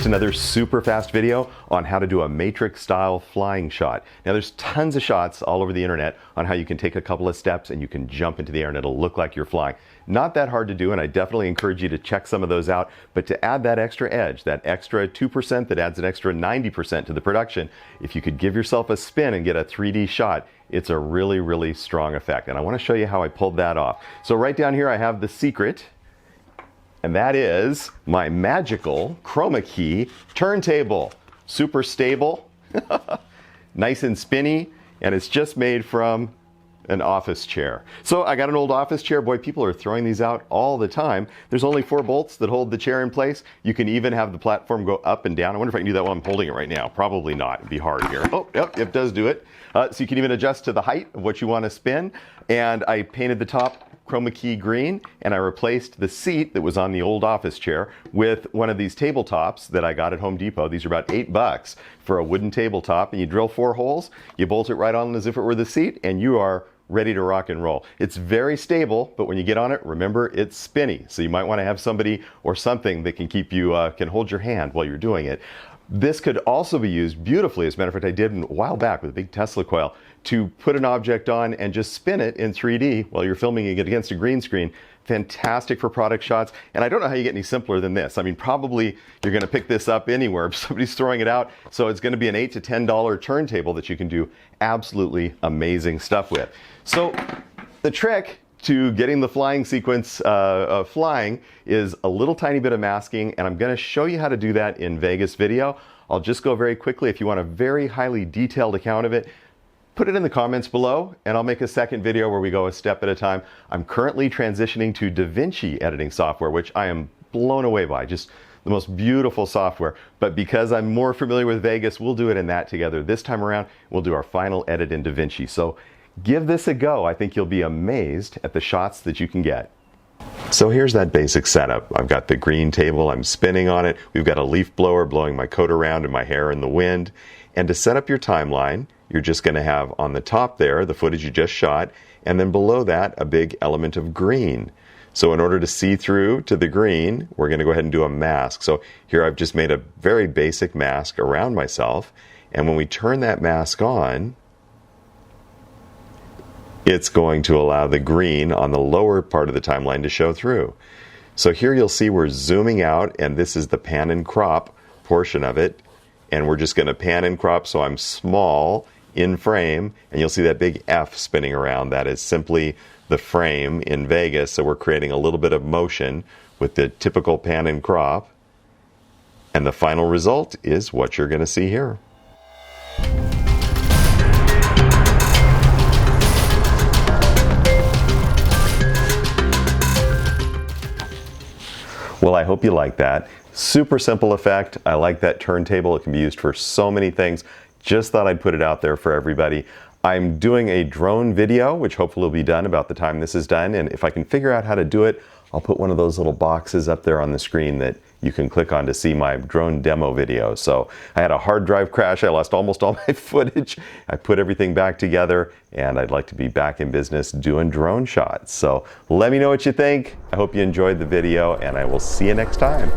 just another super fast video on how to do a matrix style flying shot. Now there's tons of shots all over the internet on how you can take a couple of steps and you can jump into the air and it'll look like you're flying. Not that hard to do, and I definitely encourage you to check some of those out, but to add that extra edge, that extra 2% that adds an extra 90% to the production, if you could give yourself a spin and get a 3D shot, it's a really, really strong effect. And I want to show you how I pulled that off. So right down here I have the secret. And that is my magical chroma key turntable. Super stable, nice and spinny, and it's just made from an office chair. So I got an old office chair. Boy, people are throwing these out all the time. There's only 4 bolts that hold the chair in place. You can even have the platform go up and down. I wonder if I can do that while I'm holding it right now. Probably not. It'd be hard here. Oh, yep, it does do it. So you can even adjust to the height of what you want to spin. And I painted the top chroma key green, and I replaced the seat that was on the old office chair with one of these tabletops that I got at Home Depot. These are about $8 for a wooden tabletop, and you drill 4 holes, you bolt it right on as if it were the seat, and you are ready to rock and roll. It's very stable, but when you get on it, remember it's spinny. So you might want to have somebody or something that can keep you, can hold your hand while you're doing it. This could also be used beautifully, as a matter of fact, I did a while back with a big Tesla coil, to put an object on and just spin it in 3D while you're filming it against a green screen. Fantastic for product shots, and I don't know how you get any simpler than this. I mean, probably you're going to pick this up anywhere if somebody's throwing it out, so it's going to be an $8 to $10 turntable that you can do absolutely amazing stuff with. So the trick to getting the flying sequence flying is a little tiny bit of masking, and I'm going to show you how to do that in Vegas video. I'll just go very quickly. If you want a very highly detailed account of it, put it in the comments below, and I'll make a second video where we go a step at a time. I'm currently transitioning to DaVinci editing software, which I am blown away by. Just the most beautiful software. But because I'm more familiar with Vegas, we'll do it in that together. This time around, we'll do our final edit in DaVinci. So give this a go. I think you'll be amazed at the shots that you can get. So here's that basic setup. I've got the green table, I'm spinning on it. We've got a leaf blower blowing my coat around and my hair in the wind. And to set up your timeline, you're just going to have on the top there the footage you just shot, and then below that a big element of green. So in order to see through to the green, we're going to go ahead and do a mask. So here I've just made a very basic mask around myself, and when we turn that mask on, it's going to allow the green on the lower part of the timeline to show through. So here you'll see we're zooming out, and this is the pan and crop portion of it, and we're just going to pan and crop so I'm small in frame, and you'll see that big F spinning around. That is simply the frame in Vegas, so we're creating a little bit of motion with the typical pan and crop, and the final result is what you're going to see here. Well, I hope you like that. Super simple effect. I like that turntable. It can be used for so many things. Just thought I'd put it out there for everybody. I'm doing a drone video, which hopefully will be done about the time this is done. And if I can figure out how to do it, I'll put one of those little boxes up there on the screen that you can click on to see my drone demo video. So I had a hard drive crash. I lost almost all my footage. I put everything back together, and I'd like to be back in business doing drone shots. So let me know what you think. I hope you enjoyed the video, and I will see you next time.